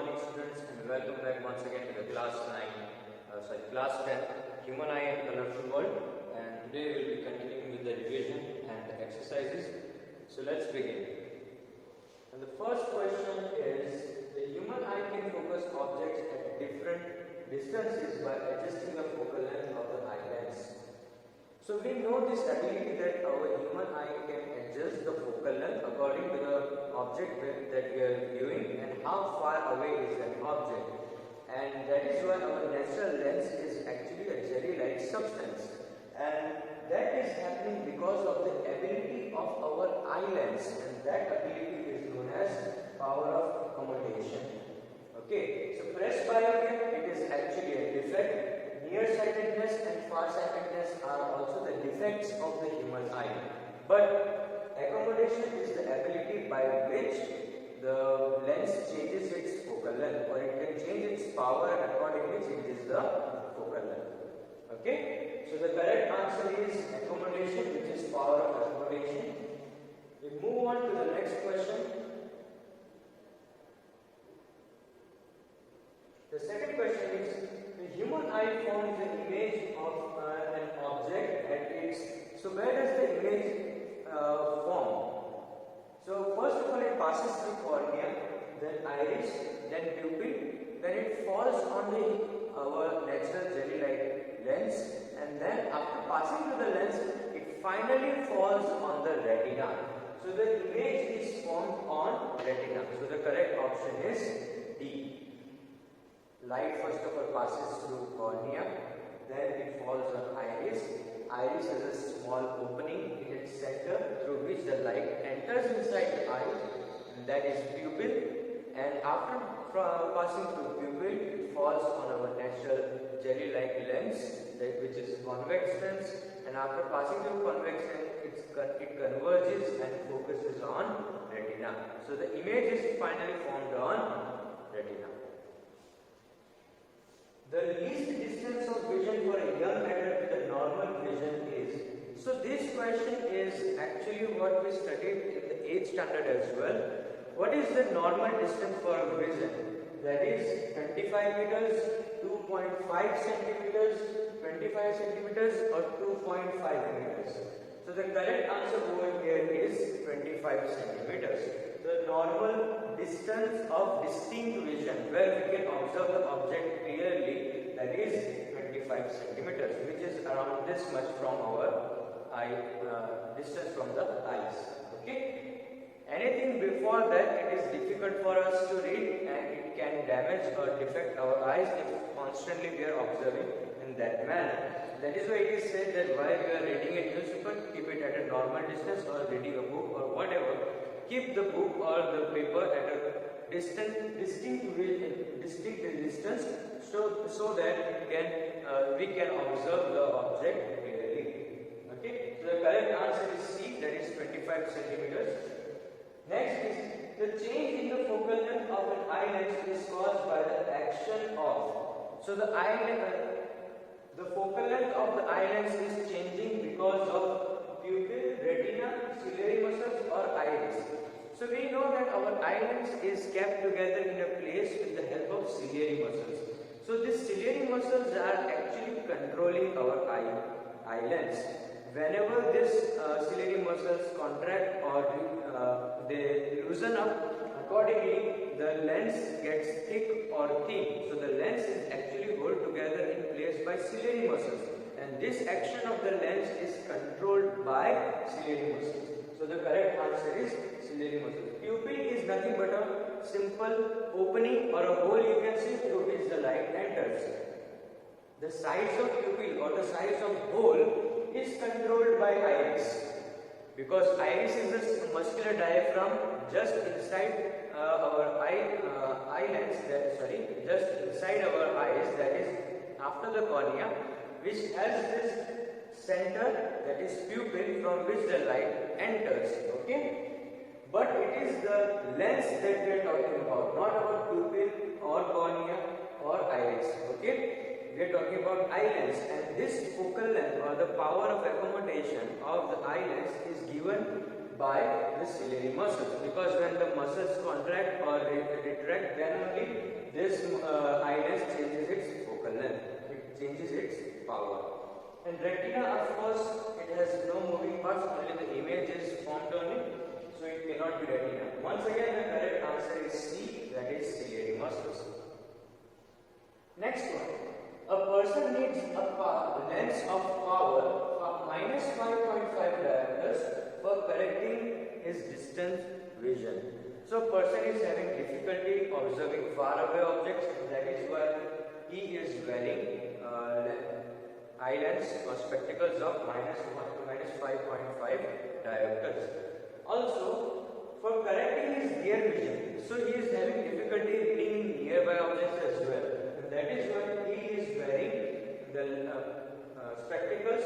morning students, and welcome back once again to the class 10 Human Eye and Colorful World. And today we will be continuing with the revision and the exercises. So let's begin. And the first question is, the human eye can focus objects at different distances by adjusting the focal length of the eye lens. So we know this ability that our human eye can adjust the focal length according to the object that we are viewing and how far away is that object. And that is why our natural lens is actually a jelly-like substance. And that is happening because of the ability of our eye lens, and that ability is known as power of accommodation. Okay, so presbyopia, it is actually a defect. Nearsightedness and farsightedness are also the defects of the human eye. But accommodation is the ability by which the lens changes its focal length, or it can change its power and accordingly changes the focal length. Okay, so the correct answer is accommodation, which is power of accommodation. We move on to the next question. The second question is, the human eye forms the image of an object at its. So where does the image form? So first of all, it passes through cornea, then iris, then pupil, then it falls on our natural jelly-like lens, and then after passing through the lens, it finally falls on the retina. So the image is formed on retina. So the correct option is D. Light first of all passes through cornea, then it falls on iris. Iris has a small opening in its center through which the light enters inside the eye, and that is pupil. And after passing through pupil, it falls on our natural jelly-like lens, which is convex lens. And after passing through convex lens, it converges and focuses on retina. So the image is finally formed on retina. The least distance of vision for a young adult with a normal vision is. So this question is actually what we studied in the 8th standard as well. What is the normal distance for a vision? That is 25 meters, 2.5 centimeters, 25 centimeters or 2.5 meters. So the correct answer over here is 25 centimeters. The normal distance of distinct vision, where we can observe the object clearly, that is 25 centimeters, which is around this much from our eye, distance from the eyes. Okay. Anything before that, it is difficult for us to read, and it can damage or defect our eyes if constantly we are observing in that manner. That is why it is said that while you are reading a newspaper, keep it at a normal distance, or reading a book or whatever, keep the book or the paper at a distinct distance, so that we can observe the object clearly. Okay, so the correct answer is C, that is 25 centimeters. Next is, the change in the focal length of an eye lens is caused by the action of. So the focal length of the eye lens is changing because of pupil, retina, ciliary muscles or iris. So we know that our eye lens is kept together in a place with the help of ciliary muscles. So these ciliary muscles are actually controlling our eye lens. Whenever these ciliary muscles contract or they loosen up, accordingly the lens gets thick or thin. So the lens is actually held together in place by ciliary muscles, and this action of the lens is controlled by ciliary muscles. So the correct answer is ciliary muscles. Pupil is nothing but a simple opening or a hole you can see through which the light enters. The size of pupil or the size of hole is controlled by iris, because iris is a muscular diaphragm just inside our eye lens, just inside our eyes, that is after the cornea, which has this center, that is pupil, from which the light enters. Okay, but it is the lens that we are talking about, not about pupil or cornea or iris. Okay, we are talking about eye lens, and this focal length or the power of accommodation of the eye lens is given by the ciliary ciliary muscles, because when the muscles contract or retract, then only this eye lens changes its focal length, it changes its power. And retina, of course, it has no moving parts, only the image is formed on it, so it cannot be retina. Once again, the correct answer is C, that is ciliary muscles. Next one. A person needs a lens of power minus 5.5 diopters for correcting his distance vision. So, a person is having difficulty observing far away objects, and that is why he is wearing eye lens or spectacles of minus 1 to minus 5.5 diopters. Also, for correcting his near vision, so he is having difficulty reading nearby objects as well. That is why he is wearing the spectacles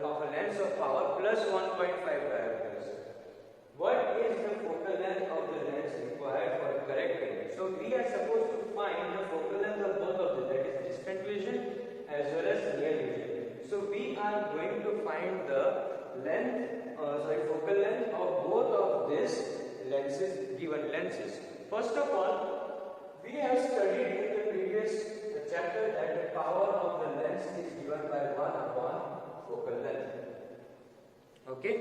of a lens of power plus 1.5 diopters. What is the focal length of the lens required for correcting? So we are supposed to find the focal length of both of them, that is distant vision as well as near vision. So we are going to find the focal length of both of these given lenses. First of all, we have studied in the previous chapter that the power of the lens is given by 1 upon focal length. Okay,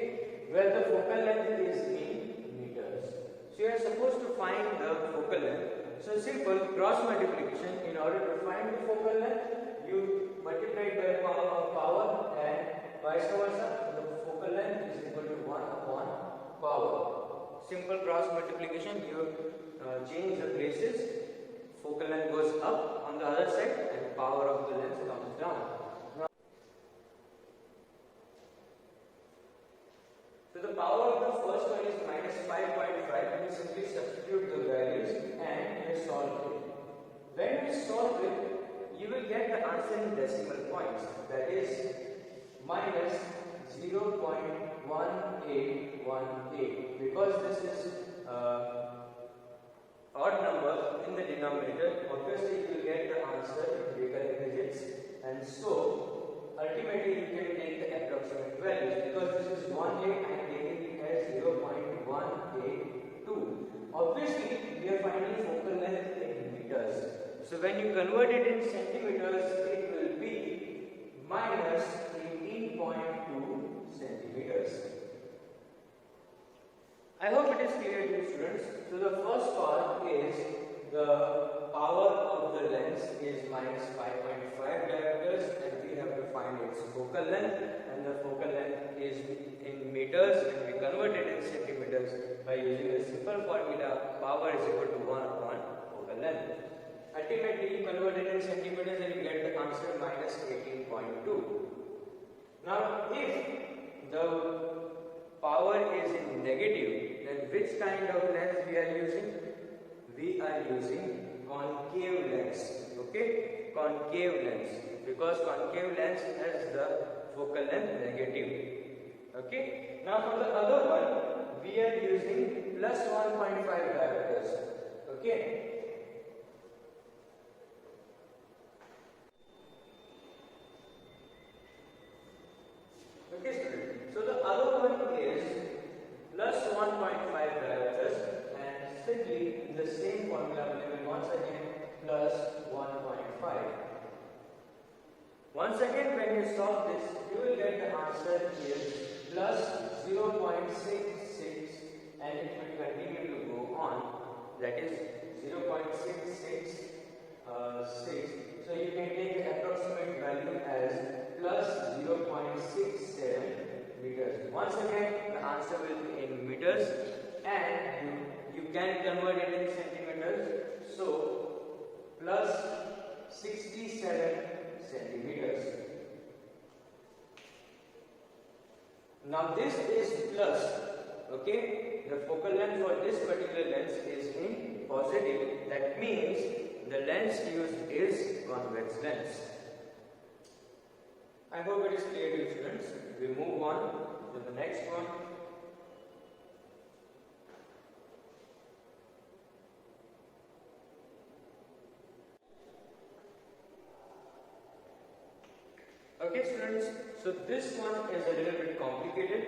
where the focal length is in meters. So you are supposed to find the focal length. So simple cross multiplication. In order to find the focal length, you multiply by power and vice versa. So the focal length is equal to 1 upon power. Simple cross multiplication. You change the places. Focal length goes up on the other side and power of the lens comes down. So the power of the first one is minus 5.5. We simply substitute the values and we solve it. When we solve it, you will get the answer in decimal points. That is minus 0.1818. Because this is odd number in the denominator, obviously you will get the answer in bigger digits, and so ultimately you can take the approximate values. Because this is 1.8, I am taking it as 0.182. Obviously we are finding focal length in meters, so when you convert it in centimeters, it will be minus 18.2 centimeters. I hope it is clear to you, students. So the first part is the power of the lens is minus 5.5 diopters, and we have to find its focal length, and the focal length is in meters, and we convert it in centimeters by using a simple formula: power is equal to 1 upon focal length. Ultimately, you convert it in centimeters and you get the answer minus 18.2. Now, if the power is in negative, then which kind of lens we are using? We are using concave lens. Okay, concave lens, because concave lens has the focal length negative. Okay, now for the other one, we are using plus 1.5 diopters. Okay. Okay, students. So the other one is plus 1.5 diopters, and simply in the same formula we will once again plus 1.5. Once again, when you solve this, you will get the answer is plus 0.66, and it will continue to go on. That is 0.666. So you can take the approximate value as plus 0.67 meters. Once again, the answer will be in meters, and you can convert it in centimeters. So plus 67 centimeters. Now this is plus. Okay, the focal length for this particular lens is in positive. That means the lens used is convex lens. I hope it is clear to you, students. We move on to the next one. Okay, students. So this one is a little bit complicated.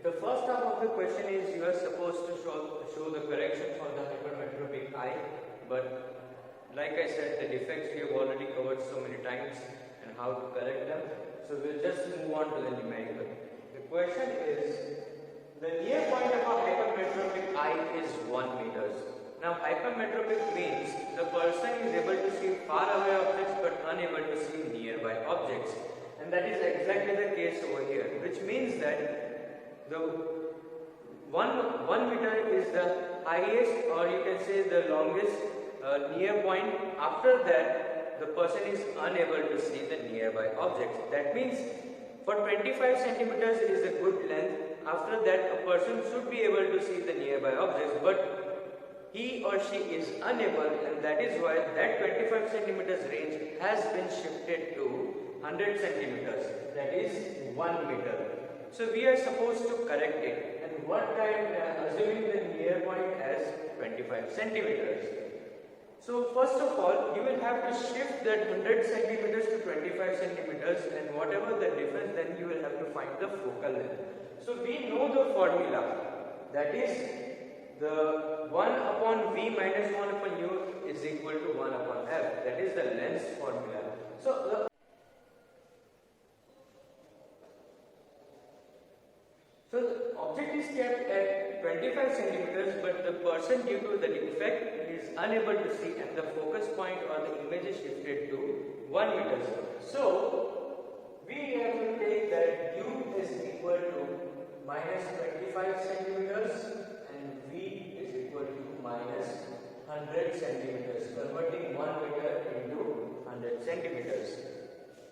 The first half of the question is you are supposed to show the correction for the hypermetropic I, but like I said, the defects we have already covered so many times and how to correct them. So we'll just move on to the numerical. The question is, the near point of a hypermetropic I is 1 meters. Now hypermetropic means the person is able to see far away objects but unable to see nearby objects. And that is exactly the case over here, which means that the 1 meter is the highest, or you can say the longest near point. After that, the person is unable to see the nearby objects. That means for 25 centimeters is a good length. After that, a person should be able to see the nearby objects, but he or she is unable, and that is why that 25 centimeters range has been shifted to 100 centimeters, that is 1 meter. So we are supposed to correct it, and what time, assuming the near point as 25 centimeters. So first of all, you will have to shift that 100 centimeters to 25 centimeters, and whatever the difference, then you will have to find the focal length. So we know the formula, that is the 1 upon V minus 1 upon U is equal to 1 upon F, that is the length formula. So the object is kept at 25 centimeters, but the person, due to the defect, is unable to see, and the focus point or the image is shifted to 1 meter. So we have to take that U is equal to minus 25 centimeters and V is equal to minus 100 centimeters, converting 1 meter into 100 centimeters.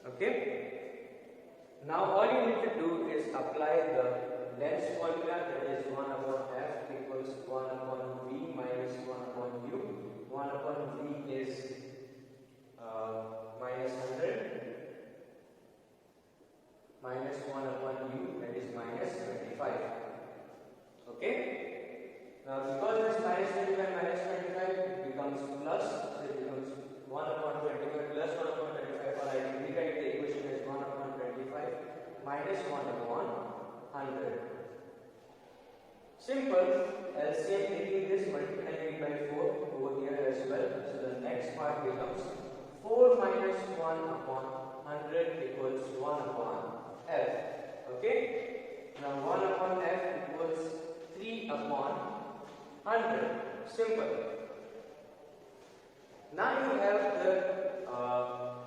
Okay? Now all you need to do is apply the length formula, that is 1 upon F equals 1 upon V minus 1 upon U. 1 upon V is minus 100 minus 1 upon U, that is minus 25. Okay? Now because this minus 25 minus 25 becomes plus, so it becomes 1 upon 25 plus 1 upon 25, or I can rewrite the equation as 1 upon 25 minus 1 upon 100. Simple. LCM taking this, multiplying by 4 over here as well. So the next part becomes 4 minus 1 upon 100 equals 1 upon F. Okay? Now 1 upon F equals 3 upon 100. Simple. Now you have the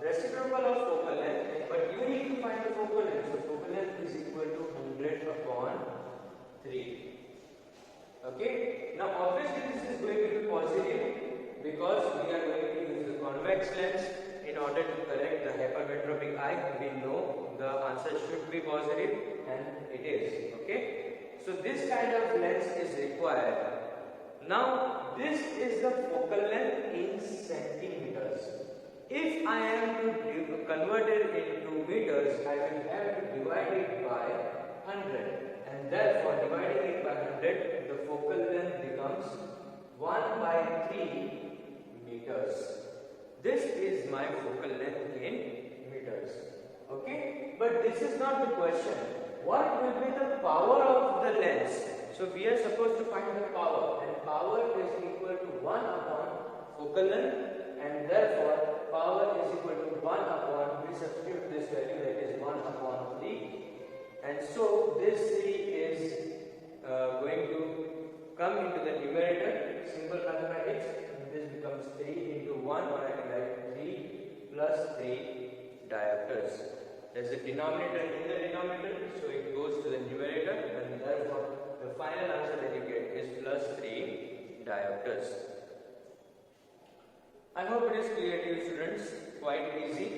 reciprocal of focal length, but you need to find the focal length. So focal length is equal to 100 upon 3. Okay? Now obviously this is going to be positive because we are going to use the convex lens in order to correct the hypermetropic eye. We know the answer should be positive, and it is. Okay? So this kind of lens is required. Now this is the focal length in centimeters. If I am to convert it into meters, I will have to divide it by 100. And therefore, dividing it by 100, the focal length becomes 1 by 3 meters. This is my focal length in meters. Okay? But this is not the question. What will be the power of the lens? So we are supposed to find the power, and power is equal to 1 upon focal length, and therefore power is equal to 1 upon, we substitute this value, that is 1 upon 3. And so this 3 is going to come into the numerator, simple mathematics, and this becomes 3 into 1, or I can write 3 plus 3 diopters. There is a denominator in the denominator, so it goes to the numerator, and therefore the final answer that you get is plus 3 diopters. I hope it is clear to you, students. Quite easy.